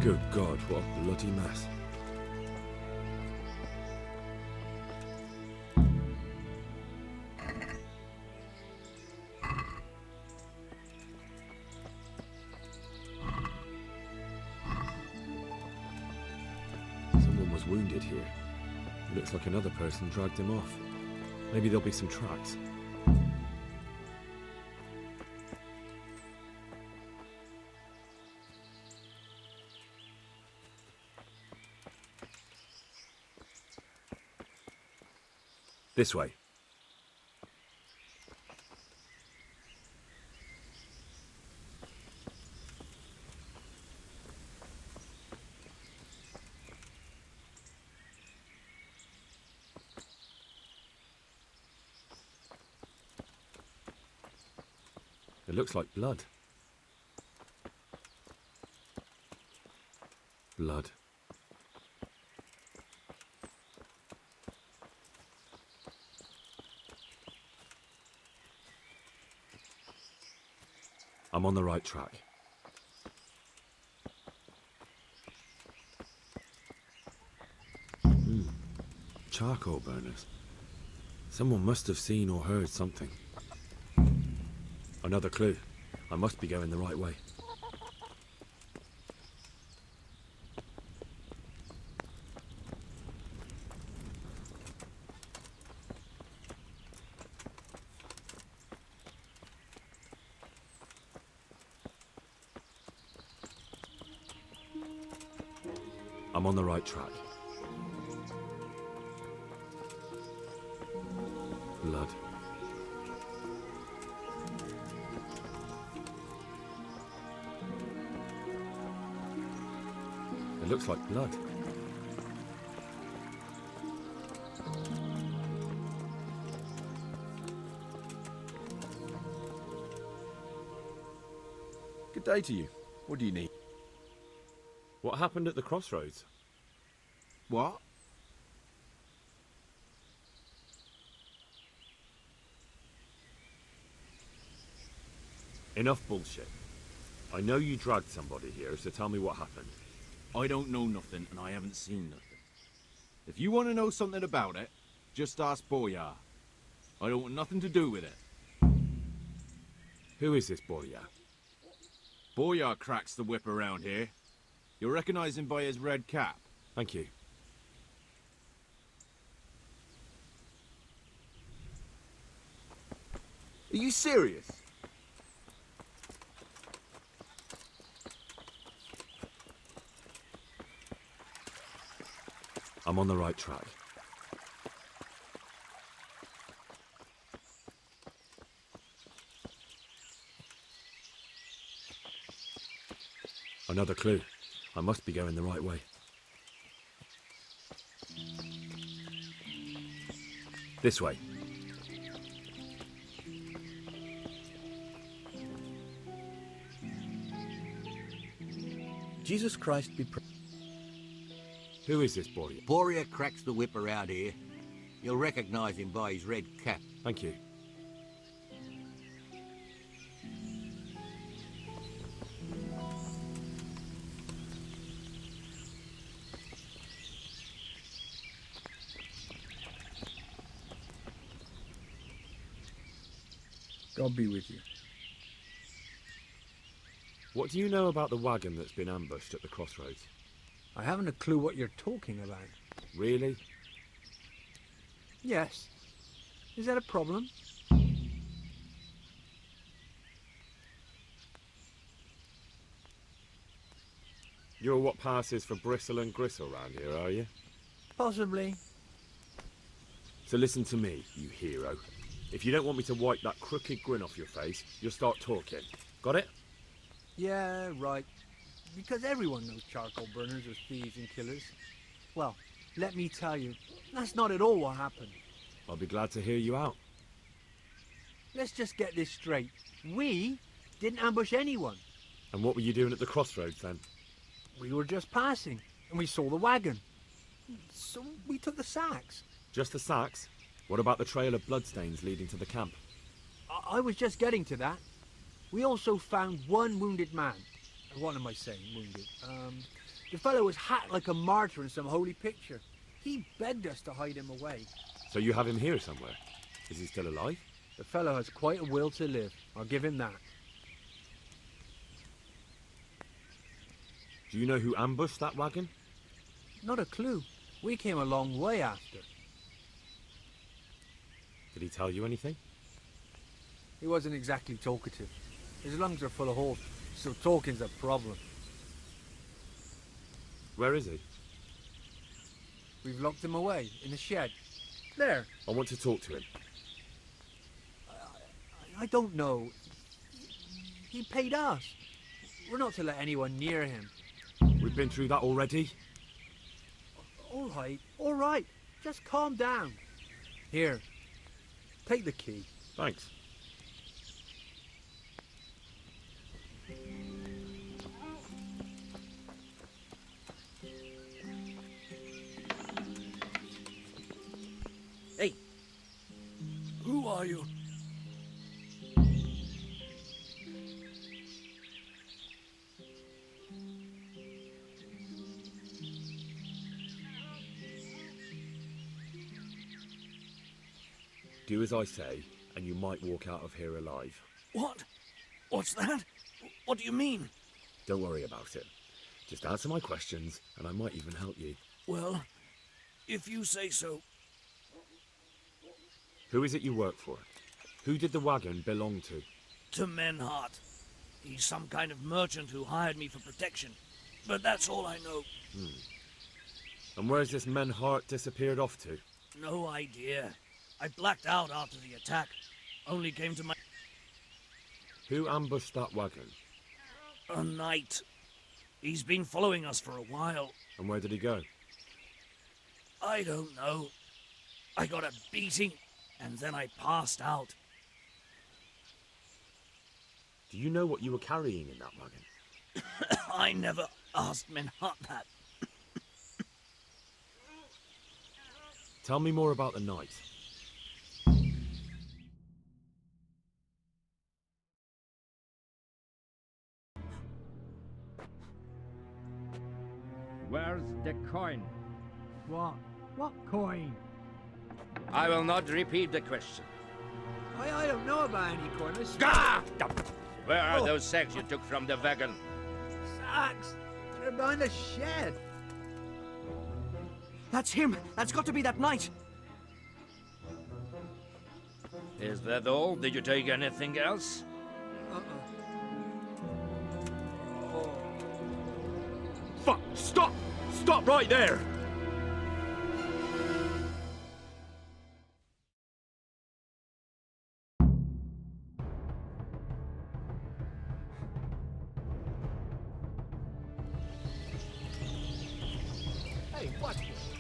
Good God, what a bloody mess. Someone was wounded here. Looks like another person dragged him off. Maybe there'll be some tracks. This way. It looks like blood. Blood. I'm on the right track. Charcoal burners. Someone must have seen or heard something. Another clue. I must be going the right way. I'm on the right track. Blood. It looks like blood. Good day to you. What do you need? What happened at the crossroads? What? Enough bullshit. I know you dragged somebody here, so tell me what happened. I don't know nothing, and I haven't seen nothing. If you want to know something about it, just ask Boyar. I don't want nothing to do with it. Who is this Boyar? Boyar cracks the whip around here. You'll recognize him by his red cap. Thank you. Are you serious? I'm on the right track. Another clue. I must be going the right way. This way. Jesus Christ be praised. Who is this Boyar? Boria cracks the whip around here. You'll recognize him by his red cap. Thank you. God be with you. What do you know about the wagon that's been ambushed at the crossroads? I haven't a clue what you're talking about. Really? Yes. Is that a problem? You're what passes for bristle and gristle round here, are you? Possibly. So listen to me, you hero. If you don't want me to wipe that crooked grin off your face, you'll start talking. Got it? Yeah, right. Because everyone knows charcoal burners are thieves and killers. Well, let me tell you, that's not at all what happened. I'll be glad to hear you out. Let's just get this straight. We didn't ambush anyone. And what were you doing at the crossroads then? We were just passing, and we saw the wagon. So we took the sacks. Just the sacks? What about the trail of bloodstains leading to the camp? I was just getting to that. We also found one wounded man. What am I saying, wounded? The fellow was hacked like a martyr in some holy picture. He begged us to hide him away. So you have him here somewhere? Is he still alive? The fellow has quite a will to live. I'll give him that. Do you know who ambushed that wagon? Not a clue. We came a long way after. Did he tell you anything? He wasn't exactly talkative. His lungs are full of holes, so talking's a problem. Where is he? We've locked him away in the shed. There. I want to talk to him. I don't know. He paid us. We're not to let anyone near him. We've been through that already. All right. Just calm down. Here. Take the key. Thanks. Hey, who are you? Do as I say, and you might walk out of here alive. What? What's that? What do you mean? Don't worry about it. Just answer my questions, and I might even help you. Well, if you say so. Who is it you work for? Who did the wagon belong to? To Menhart. He's some kind of merchant who hired me for protection. But that's all I know. And where's this Menhart disappeared off to? No idea. I blacked out after the attack. Only came to my... Who ambushed that wagon? A knight. He's been following us for a while. And where did he go? I don't know. I got a beating, and then I passed out. Do you know what you were carrying in that wagon? I never asked Menhart that. Tell me more about the knight. Where's the coin? What? What coin? I will not repeat the question. I don't know about any coin. Gah! Where are Oh. those sacks you took from the wagon? Sacks. They're behind the shed. That's him! That's got to be that knight! Is that all? Did you take anything else? Fuck! Stop! Stop right there! Hey, watch this.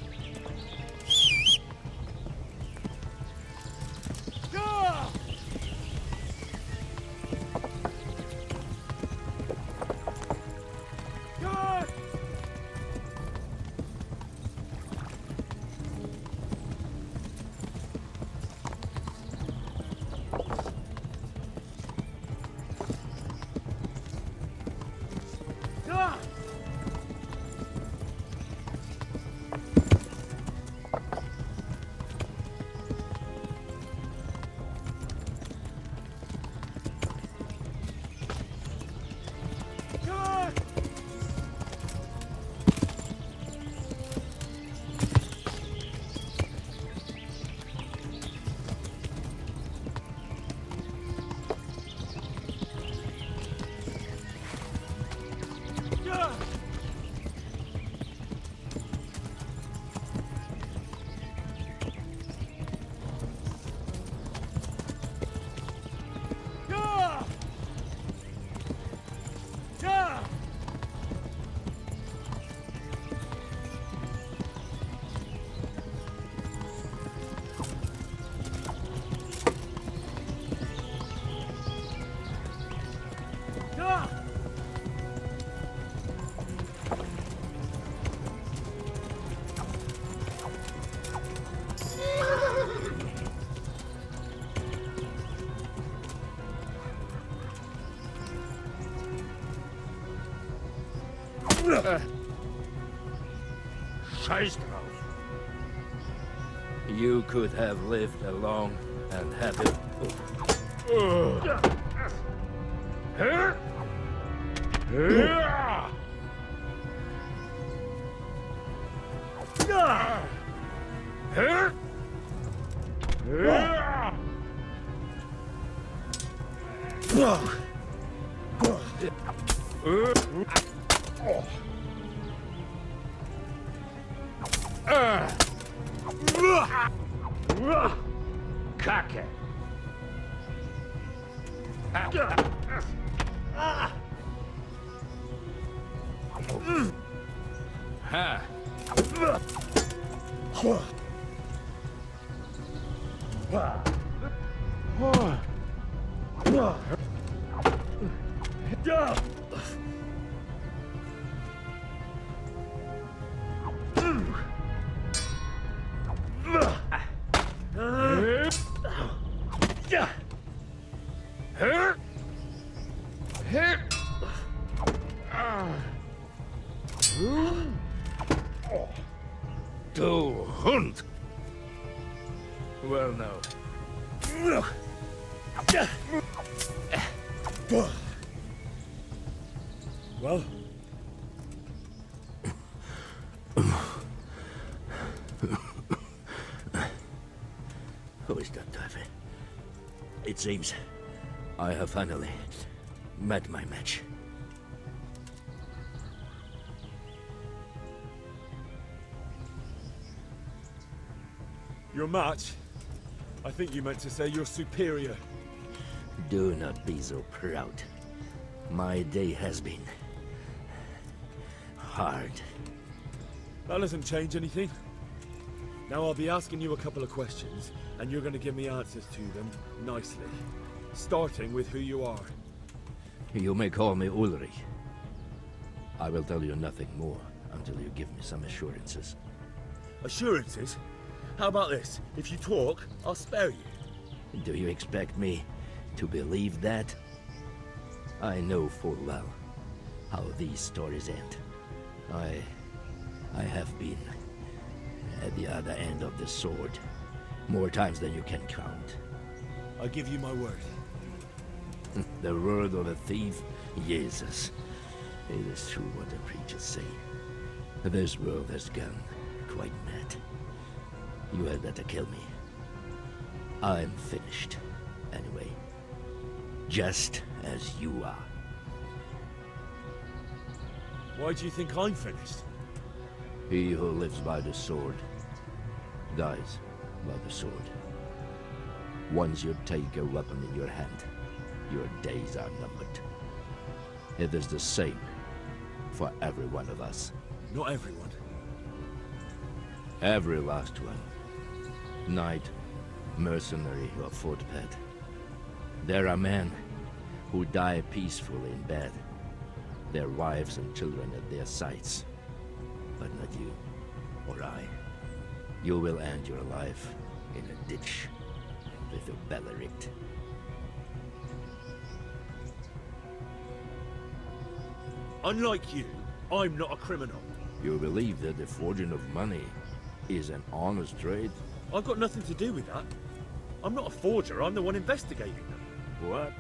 Scheiß drauf. You could have lived a long and happy... Kacke. Ha. Du Hund! Well, no. Well? Who is that, Teufel? It seems I have finally met my match. Your match? I think you meant to say your superior. Do not be so proud. My day has been hard. That doesn't change anything. Now I'll be asking you a couple of questions, and you're going to give me answers to them nicely. Starting with who you are. You may call me Ulrich. I will tell you nothing more until you give me some assurances. Assurances? How about this? If you talk, I'll spare you. Do you expect me to believe that? I know full well how these stories end. I have been at the other end of the sword more times than you can count. I give you my word. The word of a thief? Jesus. It is true what the preachers say. This world has gone quite mad. You had better kill me. I'm finished, anyway. Just as you are. Why do you think I'm finished? He who lives by the sword dies by the sword. Once you take a weapon in your hand, your days are numbered. It is the same for every one of us. Not everyone. Every last one. Knight, mercenary, or footpad. There are men who die peacefully in bed, their wives and children at their sides. But not you, or I. You will end your life in a ditch with your belly ripped. Unlike you, I'm not a criminal. You believe that the forging of money is an honest trade? I've got nothing to do with that. I'm not a forger, I'm the one investigating them. What?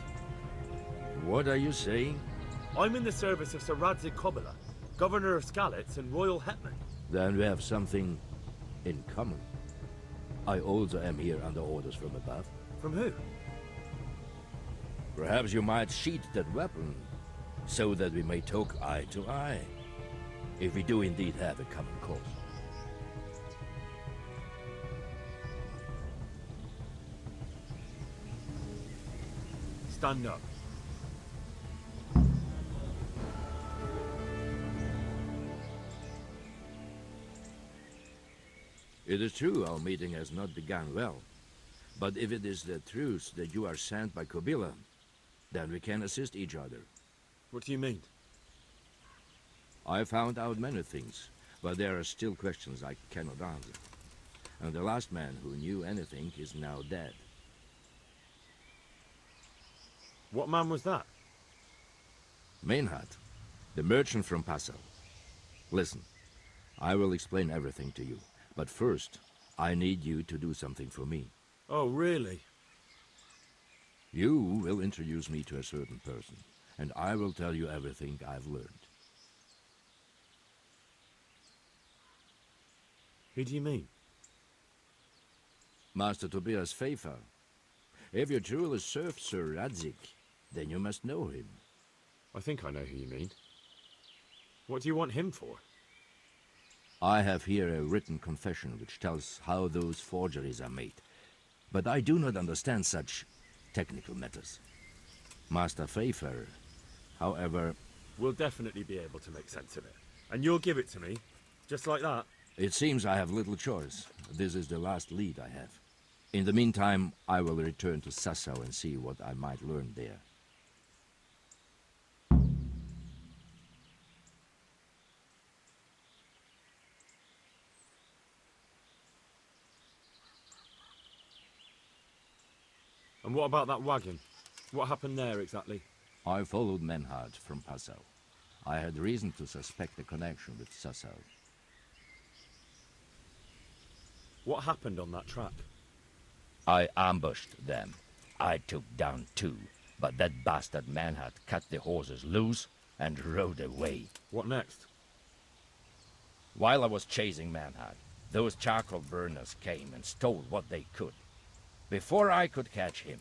What are you saying? I'm in the service of Sir Radzig Kobyla, Governor of Skalitz and Royal Hetman. Then we have something in common. I also am here under orders from above. From who? Perhaps you might sheath that weapon, so that we may talk eye to eye, if we do indeed have a common cause. Stand up. It is true our meeting has not begun well, but if it is the truth that you are sent by Kobyla, then we can assist each other. What do you mean? I found out many things, but there are still questions I cannot answer. And the last man who knew anything is now dead. What man was that? Meinhard, the merchant from Passau. Listen, I will explain everything to you. But first, I need you to do something for me. Oh, really? You will introduce me to a certain person, and I will tell you everything I've learned. Who do you mean? Master Tobias Pfeiffer. If you truly serve Sir Radzik, then you must know him. I think I know who you mean. What do you want him for? I have here a written confession which tells how those forgeries are made, but I do not understand such technical matters. Master Pfeiffer, however... We'll definitely be able to make sense of it. And you'll give it to me, just like that? It seems I have little choice. This is the last lead I have. In the meantime, I will return to Sasau and see what I might learn there. And what about that wagon? What happened there exactly? I followed Menhard from Passau. I had reason to suspect a connection with Sasau. What happened on that track? I ambushed them. I took down 2, but that bastard Manhart cut the horses loose and rode away. What next? While I was chasing Manhart, those charcoal burners came and stole what they could. Before I could catch him,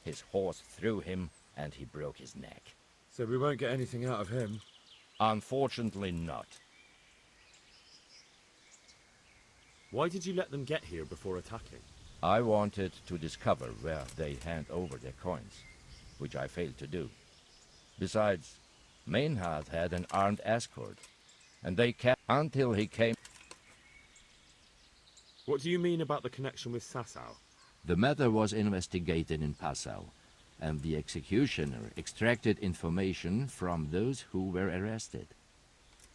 his horse threw him and he broke his neck. So we won't get anything out of him? Unfortunately not. Why did you let them get here before attacking? I wanted to discover where they hand over their coins, which I failed to do. Besides, Maynard had an armed escort, and they kept until he came. What do you mean about the connection with Sasau? The matter was investigated in Passau, and the executioner extracted information from those who were arrested.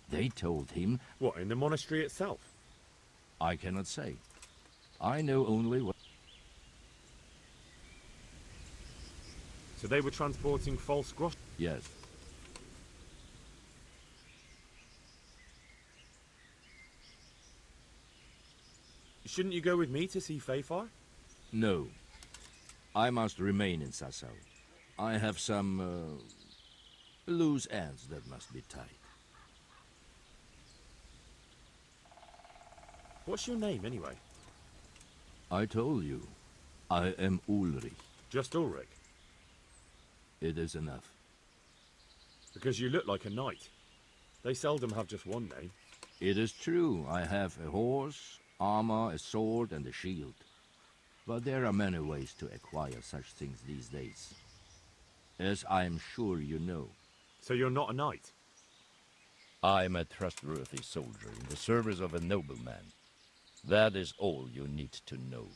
They told him... What, in the monastery itself? I cannot say. I know only what... So they were transporting false grosh? Yes. Shouldn't you go with me to see Pfeiffer? No. I must remain in Sasau. I have some, loose ends that must be tied. What's your name, anyway? I told you. I am Ulrich. Just Ulrich? It is enough. Because you look like a knight. They seldom have just one name. It is true. I have a horse, armor, a sword, and a shield. But there are many ways to acquire such things these days. As I am sure you know. So you're not a knight? I am a trustworthy soldier in the service of a nobleman. That is all you need to know.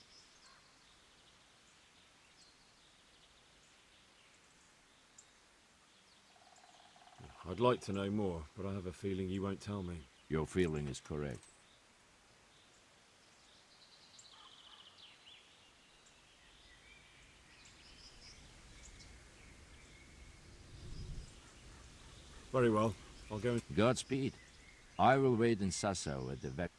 I'd like to know more, but I have a feeling you won't tell me. Your feeling is correct. Very well. I'll go and... Godspeed. I will wait in Sasau at the back.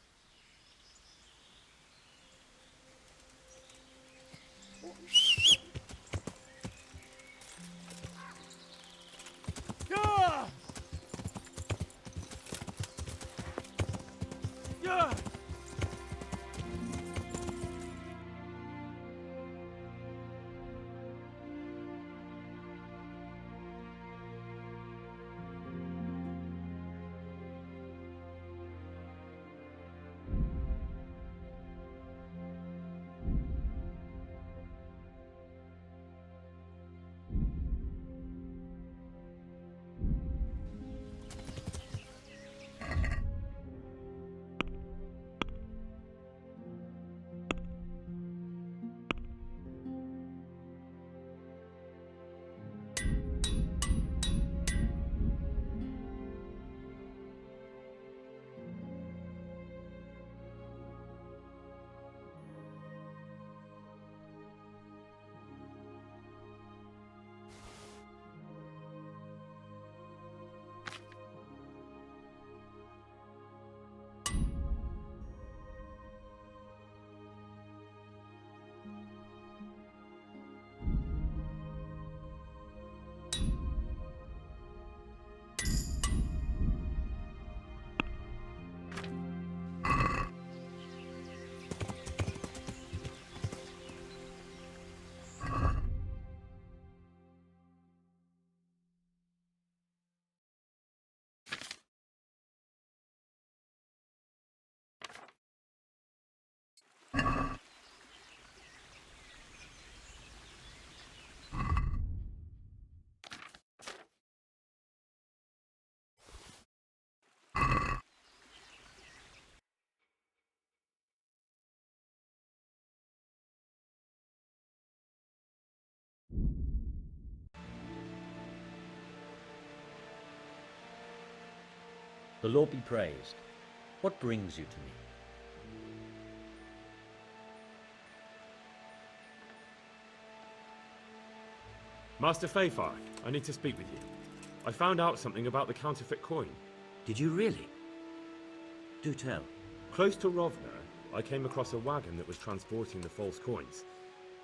Yeah! Yeah! The Lord be praised. What brings you to me? Master Fafar, I need to speak with you. I found out something about the counterfeit coin. Did you really? Do tell. Close to Rovna, I came across a wagon that was transporting the false coins.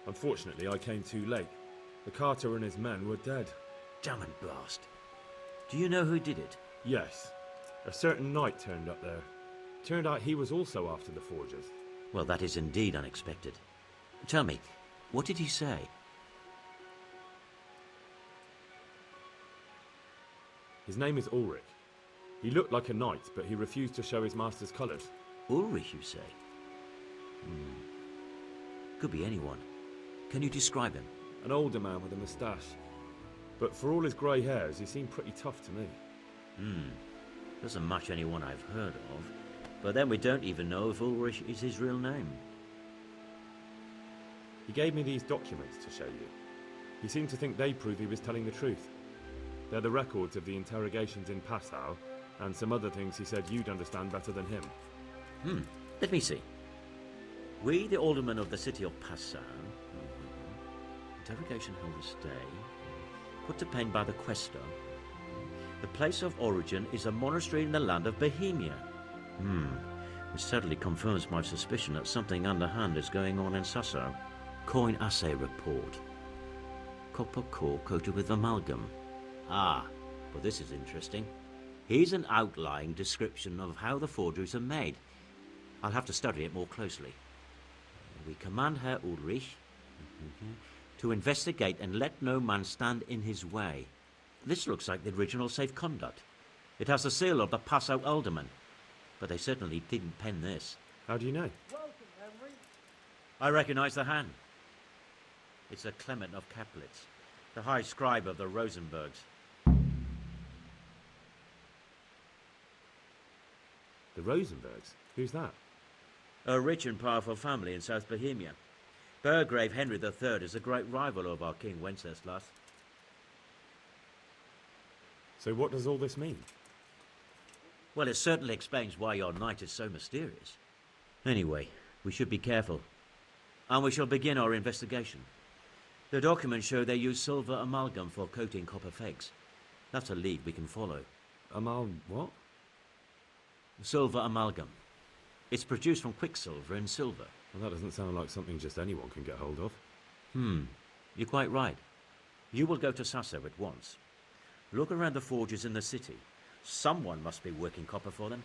Unfortunately, I came too late. The carter and his men were dead. Damn and blast. Do you know who did it? Yes. A certain knight turned up there. Turned out he was also after the forgers. Well, that is indeed unexpected. Tell me, what did he say? His name is Ulrich. He looked like a knight, but he refused to show his master's colours. Ulrich, you say? Could be anyone. Can you describe him? An older man with a moustache. But for all his grey hairs, he seemed pretty tough to me. Doesn't match anyone I've heard of. But then we don't even know if Ulrich is his real name. He gave me these documents to show you. He seemed to think they prove he was telling the truth. They're the records of the interrogations in Passau, and some other things he said you'd understand better than him. Let me see. We, the aldermen of the city of Passau, interrogation held this day, put to pain by the quaestor. The place of origin is a monastery in the land of Bohemia. This certainly confirms my suspicion that something underhand is going on in Sasso. Coin assay report. Copper core coated with amalgam. Ah, well, this is interesting. Here's an outline description of how the forgeries are made. I'll have to study it more closely. We command Herr Ulrich to investigate and let no man stand in his way. This looks like the original safe conduct. It has the seal of the Passau alderman, but they certainly didn't pen this. How do you know? I recognize the hand. It's a Clement of Kaplitz, the high scribe of the Rosenbergs. The Rosenbergs? Who's that? A rich and powerful family in South Bohemia. Burgrave Henry III is a great rival of our King Wenceslas. So what does all this mean? Well, it certainly explains why your knight is so mysterious. Anyway, we should be careful. And we shall begin our investigation. The documents show they use silver amalgam for coating copper fakes. That's a lead we can follow. What? Silver amalgam. It's produced from quicksilver and silver. Well, that doesn't sound like something just anyone can get hold of. You're quite right. You will go to Sasso at once. Look around the forges in the city. Someone must be working copper for them.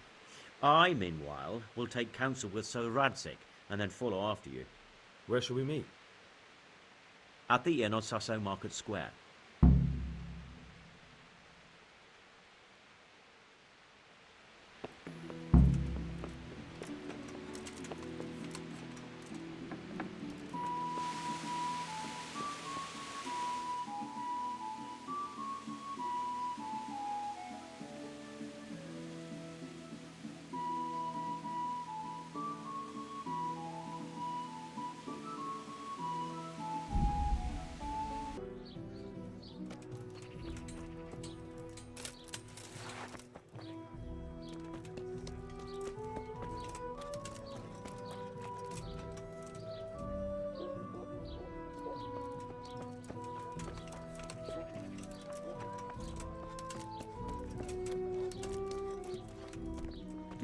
I, meanwhile, will take counsel with Sir Radzik and then follow after you. Where shall we meet? At the inn on Sasso Market Square.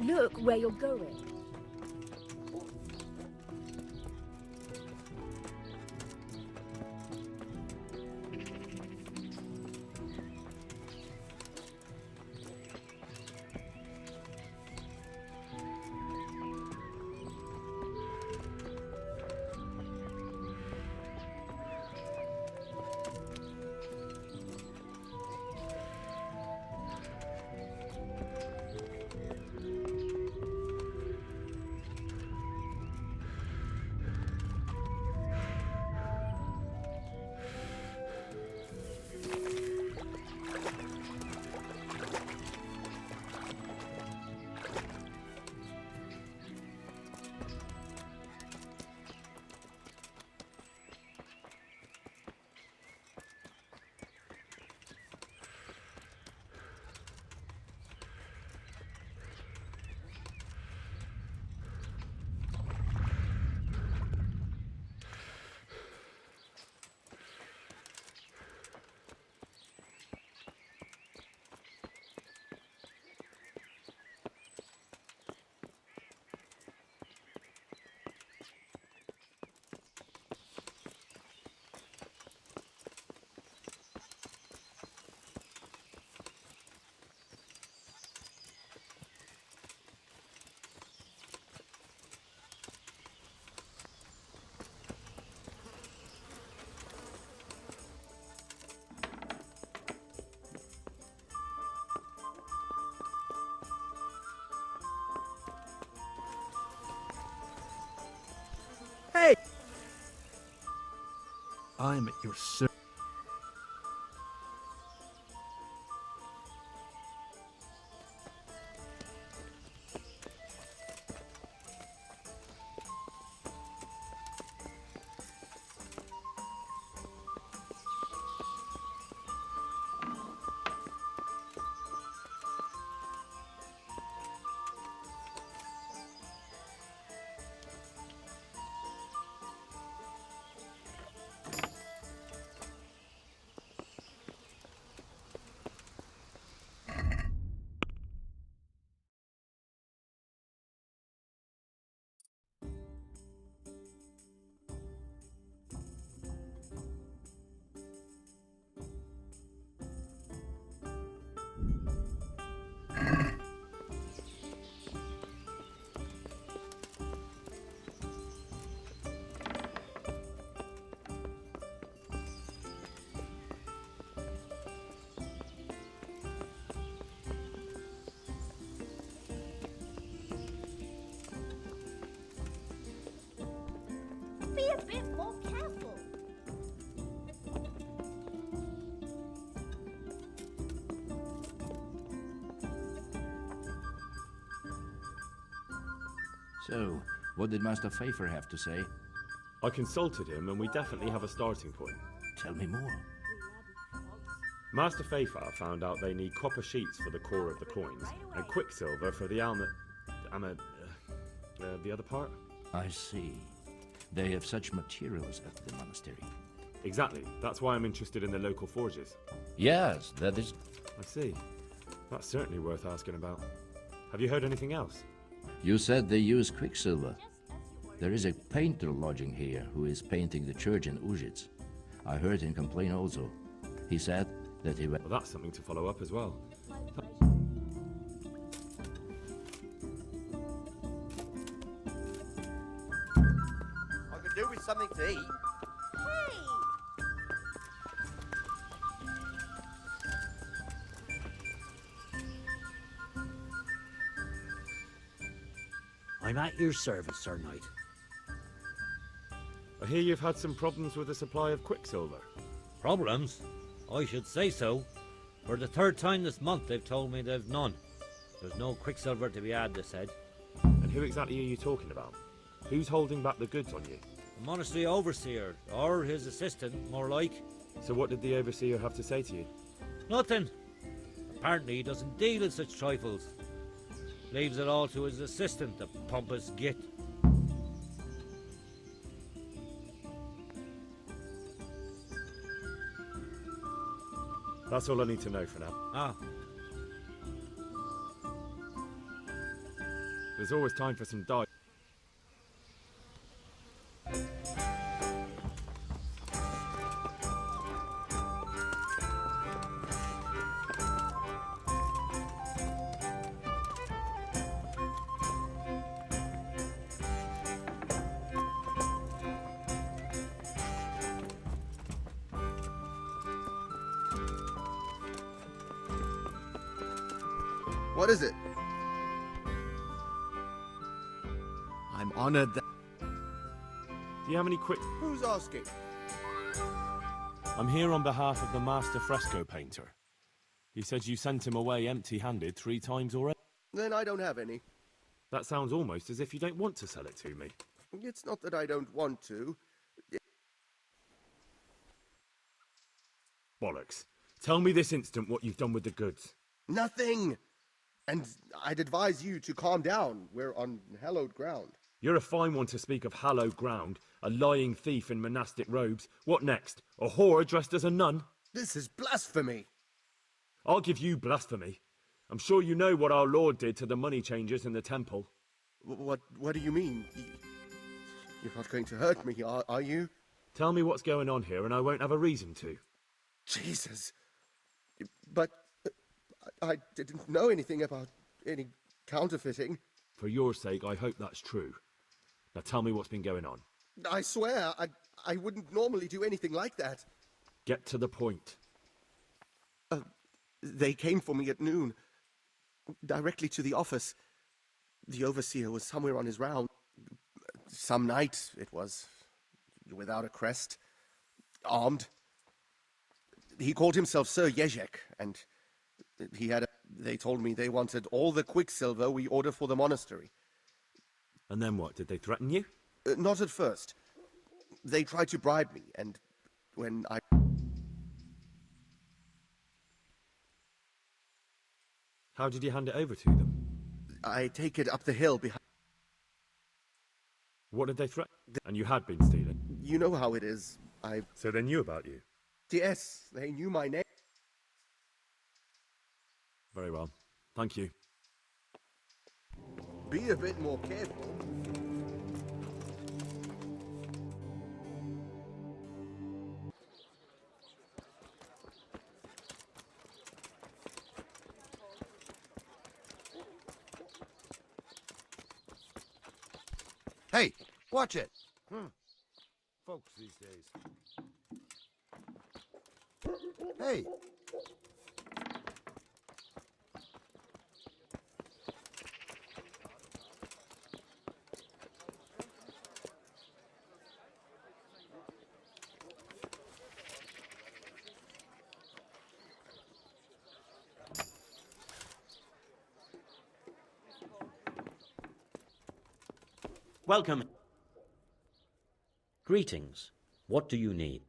Look where you're going. I'm at your service. Be a bit more careful. So, what did Master Pfeiffer have to say? I consulted him, and we definitely have a starting point. Tell me more. Master Pfeiffer found out they need copper sheets for the core of the coins, and quicksilver for the the other part? I see. They have such materials at the monastery. Exactly. That's why I'm interested in the local forges. Yes, that is... I see. That's certainly worth asking about. Have you heard anything else? You said they use quicksilver. There is a painter lodging here who is painting the church in Ujits. I heard him complain also. He said that he... Well, that's something to follow up as well. I could do with something to eat. Hey! I'm at your service, Sir Knight. I hear you've had some problems with the supply of quicksilver. Problems? I should say so. For the third time this month they've told me they've none. There's no quicksilver to be had, they said. And who exactly are you talking about? Who's holding back the goods on you? The monastery overseer, or his assistant, more like. So what did the overseer have to say to you? Nothing. Apparently he doesn't deal in such trifles. Leaves it all to his assistant, the pompous git. That's all I need to know for now. Ah, There's always time for some dice. What is it? I'm honored that... Do you have any quick... Who's asking? I'm here on behalf of the master fresco painter. He says you sent him away empty-handed 3 times already. Then I don't have any. That sounds almost as if you don't want to sell it to me. It's not that I don't want to. Bollocks. Tell me this instant what you've done with the goods. Nothing! And I'd advise you to calm down. We're on hallowed ground. You're a fine one to speak of hallowed ground, a lying thief in monastic robes. What next? A whore dressed as a nun? This is blasphemy! I'll give you blasphemy. I'm sure you know what our Lord did to the money changers in the temple. What do you mean? You're not going to hurt me, are you? Tell me what's going on here and I won't have a reason to. Jesus. But I didn't know anything about any counterfeiting. For your sake, I hope that's true. Now tell me what's been going on. I swear, I wouldn't normally do anything like that. Get to the point. They came for me at noon, directly to the office. The overseer was somewhere on his round. Some night, it was, without a crest. armed. He called himself Sir Jezek, and they told me they wanted all the quicksilver we order for the monastery. And then what? Did they threaten you? Not at first. They tried to bribe me, and when I... How did you hand it over to them? I take it up the hill behind... What did they threaten? And you had been stealing? You know how it is. So they knew about you? Yes, they knew my name. Very well. Thank you. Be a bit more careful. Hey, watch it. Folks these days. Hey. Welcome. Greetings. What do you need?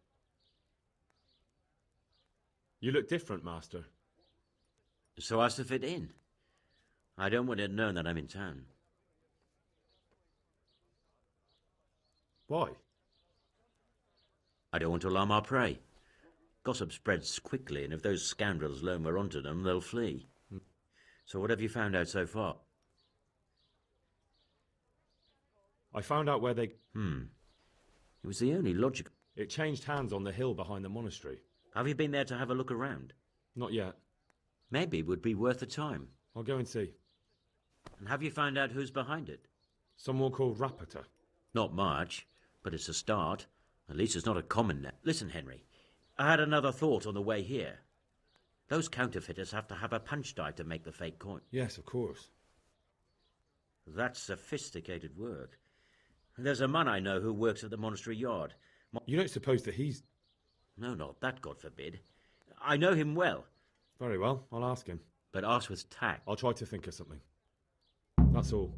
You look different, Master. So as to fit in. I don't want it known that I'm in town. Why? I don't want to alarm our prey. Gossip spreads quickly, and if those scoundrels learn we're onto them, they'll flee. So what have you found out so far? I found out where they... It was the only logical... It changed hands on the hill behind the monastery. Have you been there to have a look around? Not yet. Maybe it would be worth the time. I'll go and see. And have you found out who's behind it? Someone called Rapita. Not much, but it's a start. At least it's not a common name. Listen, Henry, I had another thought on the way here. Those counterfeiters have to have a punch die to make the fake coin. Yes, of course. That's sophisticated work. There's a man I know who works at the monastery yard. You don't suppose that he's... No, not that, God forbid. I know him well. Very well, I'll ask him. But ask with tact. I'll try to think of something. That's all.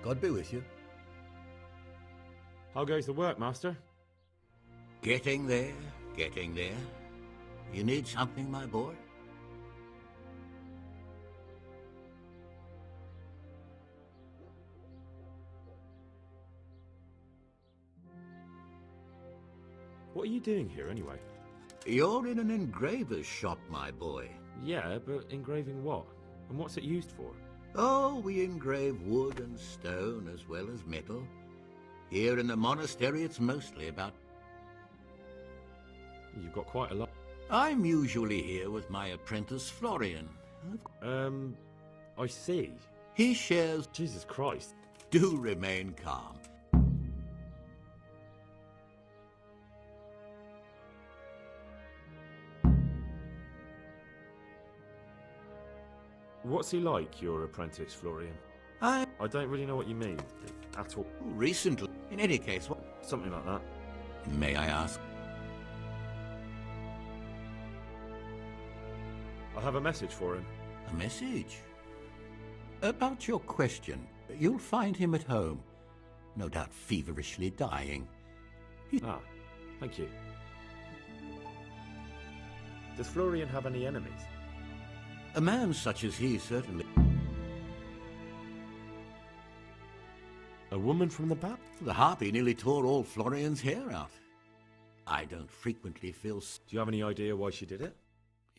God be with you. How goes the work, Master? Getting there, getting there. You need something, my boy? What are you doing here, anyway? You're in an engraver's shop, my boy. Yeah, but engraving what? And what's it used for? Oh, we engrave wood and stone as well as metal. Here in the monastery, it's mostly about... You've got quite a lot. I'm usually here with my apprentice, Florian. I see. He shares... Jesus Christ. Do remain calm. What's he like, your apprentice, Florian? I don't really know what you mean, at all. Recently. In any case, what... Something like that. May I ask? I have a message for him. A message? About your question. You'll find him at home. No doubt feverishly dying. Thank you. Does Florian have any enemies? A man such as he, certainly. A woman from the back? The harpy nearly tore all Florian's hair out. I don't frequently feel... Do you have any idea why she did it?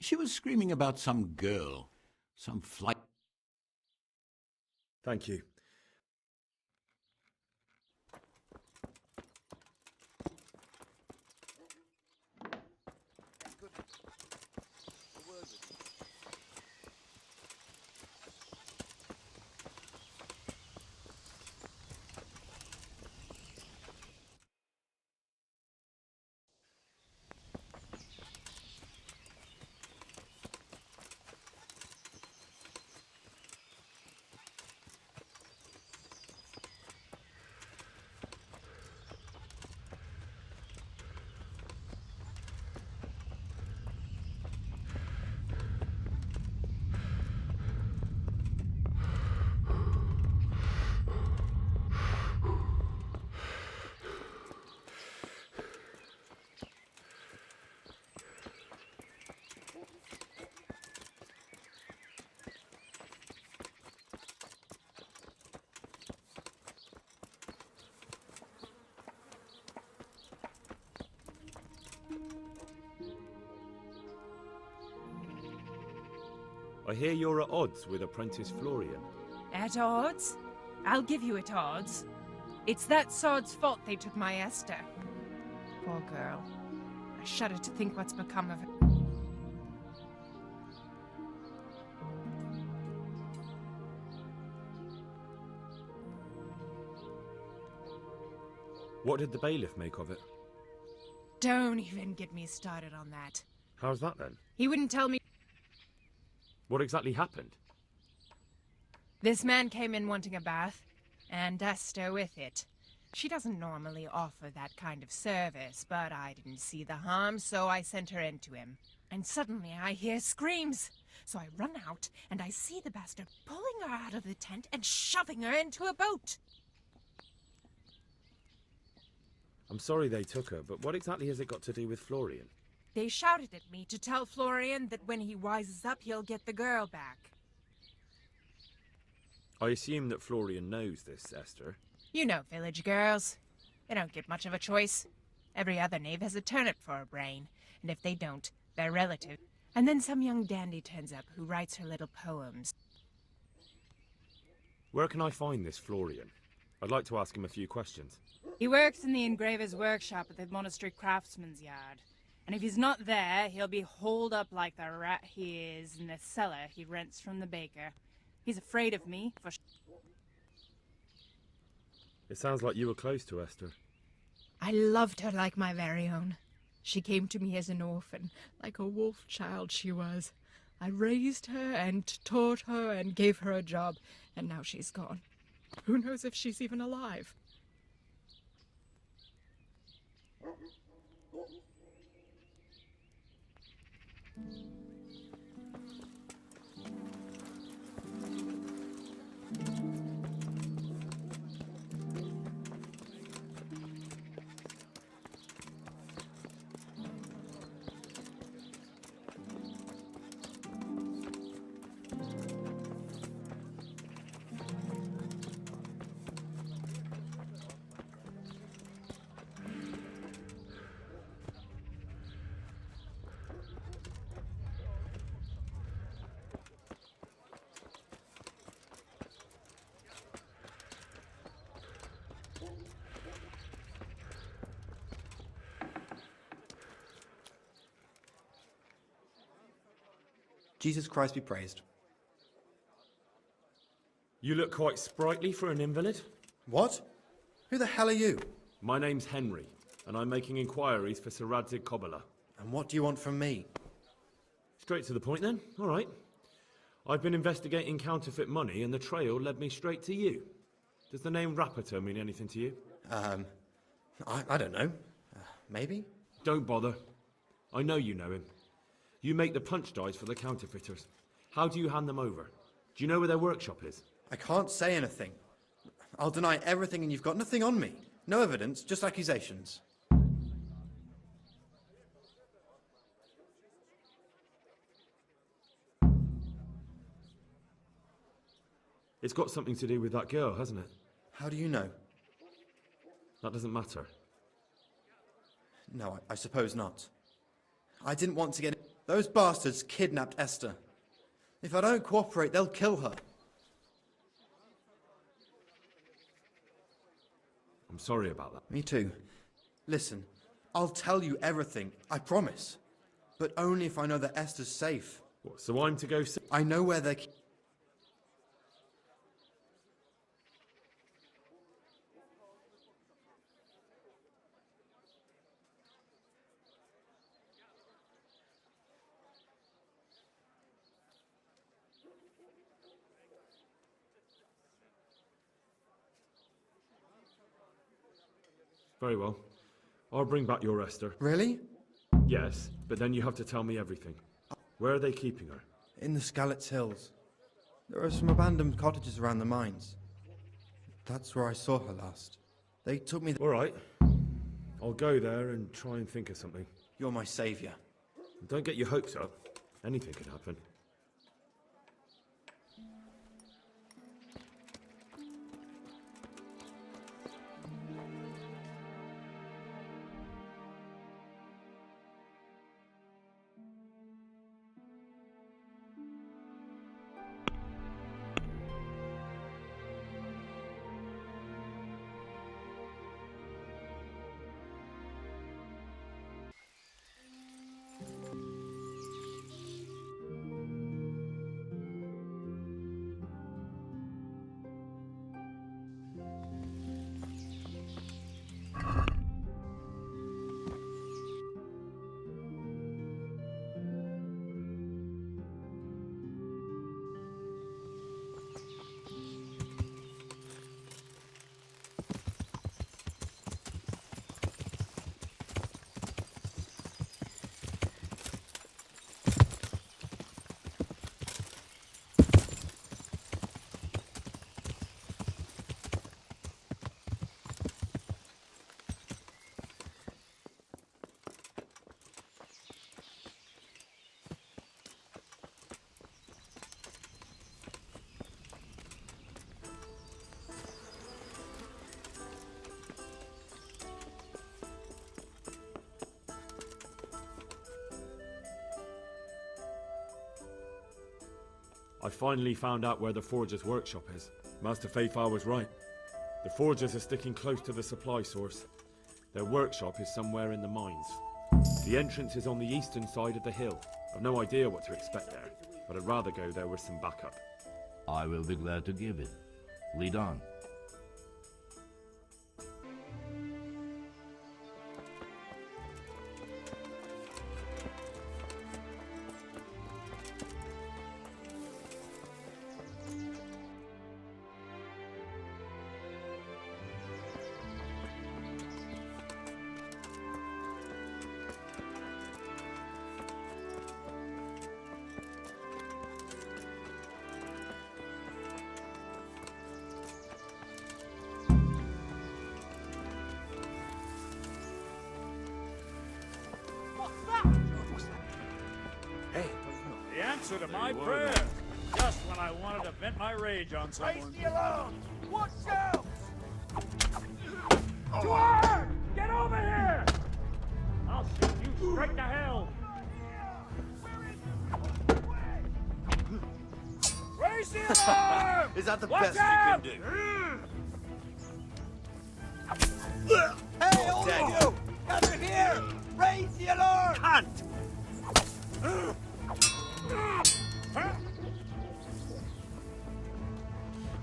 She was screaming about some girl. Some flight... Thank you. I hear you're at odds with apprentice Florian. At odds? I'll give you at odds. It's that sod's fault they took my Esther. Poor girl. I shudder to think what's become of her. What did the bailiff make of it? Don't even get me started on that. How's that then? He wouldn't tell me. What exactly happened? This man came in wanting a bath, and Esther with it. She doesn't normally offer that kind of service, but I didn't see the harm, so I sent her in to him. And suddenly I hear screams. So I run out, and I see the bastard pulling her out of the tent and shoving her into a boat. I'm sorry they took her, but what exactly has it got to do with Florian? They shouted at me to tell Florian that when he wises up, he'll get the girl back. I assume that Florian knows this, Esther. You know village girls. They don't get much of a choice. Every other knave has a turnip for a brain, and if they don't, they're relative. And then some young dandy turns up who writes her little poems. Where can I find this Florian? I'd like to ask him a few questions. He works in the engraver's workshop at the monastery craftsman's yard. And if he's not there, he'll be holed up like the rat he is in the cellar he rents from the baker. He's afraid of me, for... It sounds like you were close to Esther. I loved her like my very own. She came to me as an orphan, like a wolf child she was. I raised her and taught her and gave her a job, and now she's gone. Who knows if she's even alive? Jesus Christ be praised. You look quite sprightly for an invalid. What? Who the hell are you? My name's Henry, and I'm making inquiries for Sir Radzig Kobyla. And what do you want from me? Straight to the point then. All right. I've been investigating counterfeit money, and the trail led me straight to you. Does the name Rappator mean anything to you? I don't know. Maybe? Don't bother. I know you know him. You make the punch dies for the counterfeiters. How do you hand them over? Do you know where their workshop is? I can't say anything. I'll deny everything and you've got nothing on me. No evidence, just accusations. It's got something to do with that girl, hasn't it? How do you know? That doesn't matter. No, I suppose not. I didn't want to get... Those bastards kidnapped Esther. If I don't cooperate, they'll kill her. I'm sorry about that. Me too. Listen, I'll tell you everything, I promise. But only if I know that Esther's safe. What, so I'm to go see? I know where they're... Very well. I'll bring back your Esther. Really? Yes, but then you have to tell me everything. Where are they keeping her? In the Skalitz Hills. There are some abandoned cottages around the mines. That's where I saw her last. They took me... All right. I'll go there and try and think of something. You're my saviour. Don't get your hopes up. Anything could happen. I finally found out where the Forger's workshop is. Master Faithfar was right. The Forgers are sticking close to the supply source. Their workshop is somewhere in the mines. The entrance is on the eastern side of the hill. I've no idea what to expect there, but I'd rather go there with some backup. I will be glad to give it. Lead on. The answer to my prayer. Just when I wanted to vent my rage on someone. Raise the alarm! Watch out! Dwarf! Get over here! I'll shoot you straight to hell! Raise the alarm! Is that the Watch best out! you can Hey, all of you! Gather here! Raise the alarm! do? Cunt!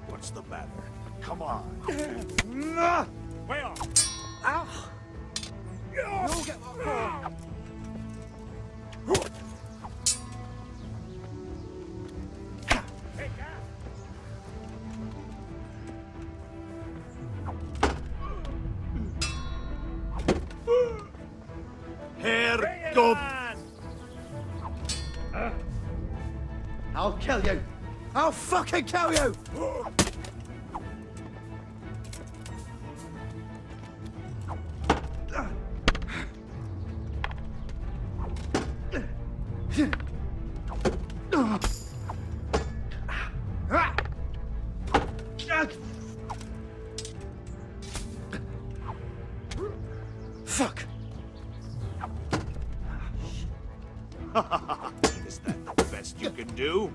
What's the matter? Come on. Way off. Ow! You'll get my paw. Here, go. I'll kill you. I'll fucking kill you. Fuck! Is that the best you can do?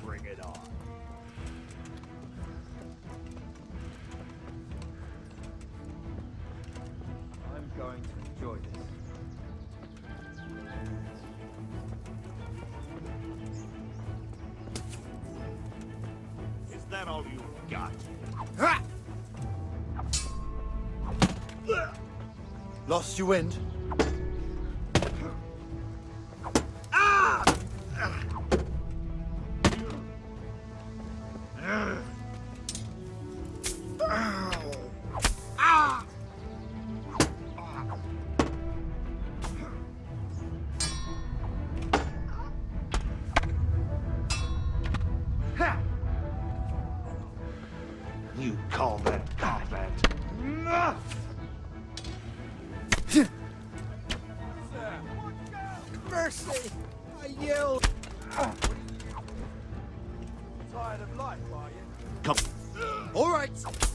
Bring it on. I'm going to enjoy this. Is that all you got? Lost your wind? You call that combat? Mercy! I yelled! Tired of life, are you? Come. All right,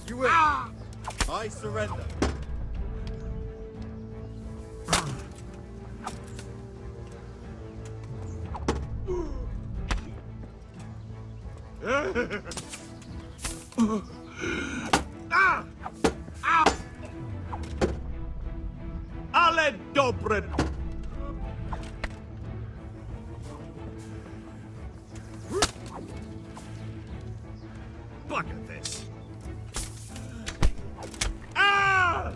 you win. I surrender. Ale dobre. Bugger this. Ah!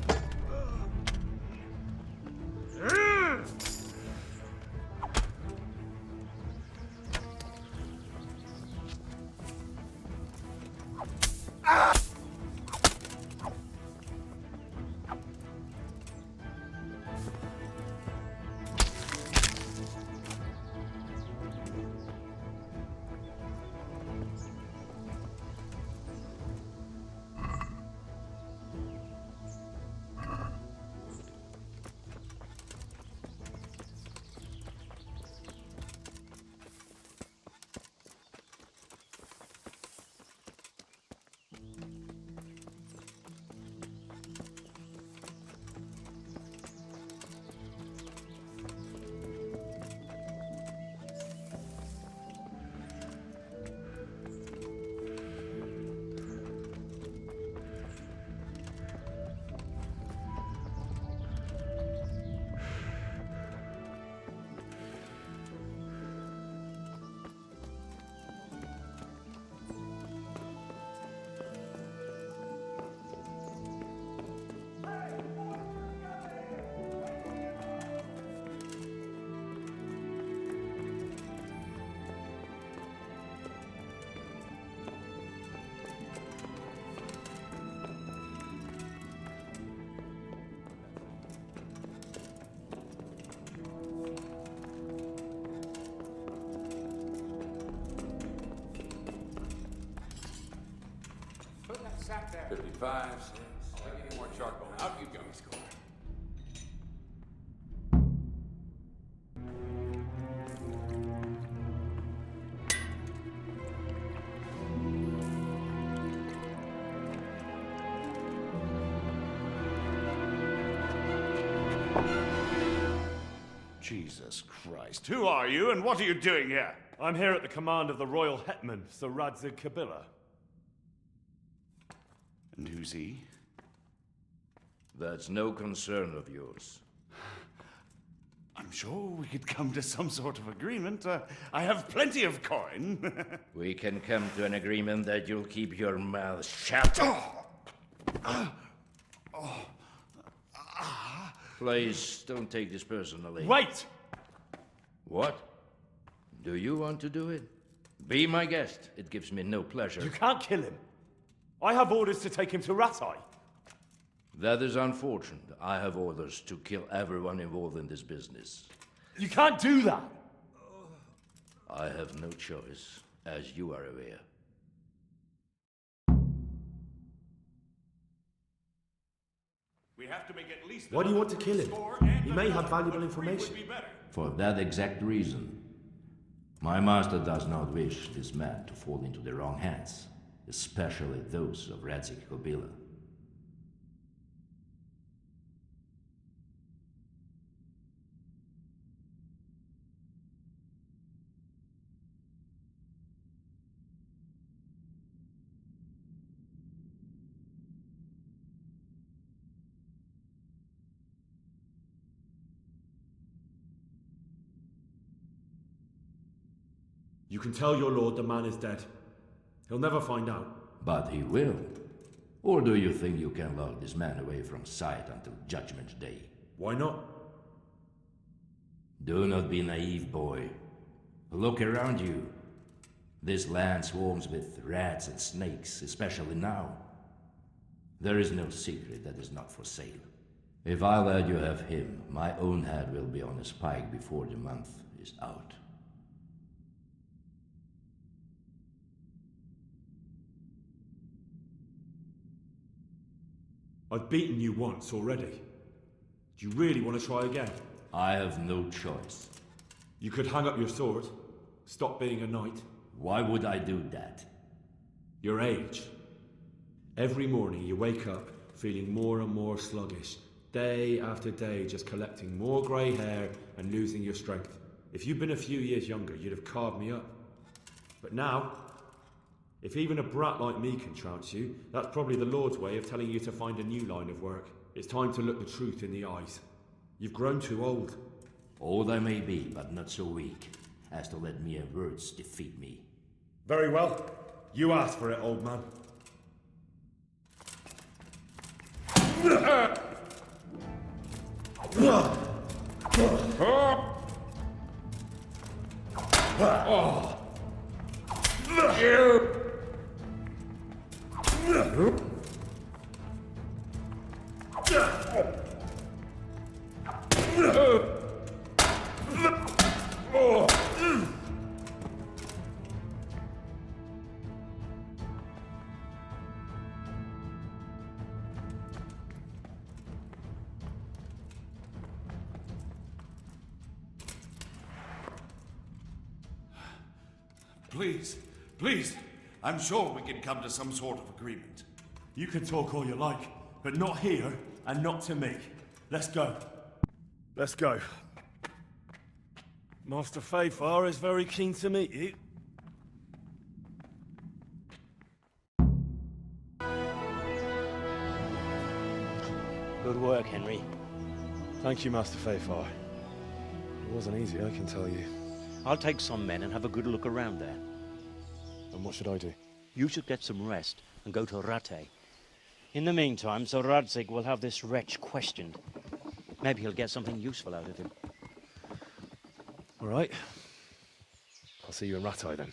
Put that sack there. 55 cents. I'll give you more charcoal. Out you go. Jesus Christ. Who are you and what are you doing here? I'm here at the command of the royal hetman, Sir Radzig Kabila. And who's he? That's no concern of yours. I'm sure we could come to some sort of agreement. I have plenty of coin. We can come to an agreement that you'll keep your mouth shut. Please, don't take this personally. Wait! What? Do you want to do it? Be my guest. It gives me no pleasure. You can't kill him. I have orders to take him to Ratai. That is unfortunate. I have orders to kill everyone involved in this business. You can't do that! I have no choice, as you are aware. We have to make at least. Why do you want to kill him? He may have valuable information. For that exact reason. My master does not wish this man to fall into the wrong hands, especially those of Radzig Kabila. You can tell your lord the man is dead. He'll never find out. But he will. Or do you think you can lock this man away from sight until Judgment Day? Why not? Do not be naive, boy. Look around you. This land swarms with rats and snakes, especially now. There is no secret that is not for sale. If I let you have him, my own head will be on a spike before the month is out. I've beaten you once already. Do you really want to try again? I have no choice. You could hang up your sword, stop being a knight. Why would I do that? Your age. Every morning you wake up feeling more and more sluggish, day after day just collecting more grey hair and losing your strength. If you'd been a few years younger, you'd have carved me up. But now, if even a brat like me can trounce you, that's probably the Lord's way of telling you to find a new line of work. It's time to look the truth in the eyes. You've grown too old. Old I may be, but not so weak as to let mere words defeat me. Very well. You asked for it, old man. Please, please. I'm sure we can come to some sort of agreement. You can talk all you like, but not here and not to me. Let's go. Let's go. Master Fayfar is very keen to meet you. Good work, Henry. Thank you, Master Fayfar. It wasn't easy, I can tell you. I'll take some men and have a good look around there. And what should I do? You should get some rest and go to Rattay. In the meantime, Sir Radzig will have this wretch questioned. Maybe he'll get something useful out of him. All right. I'll see you in Rattay then.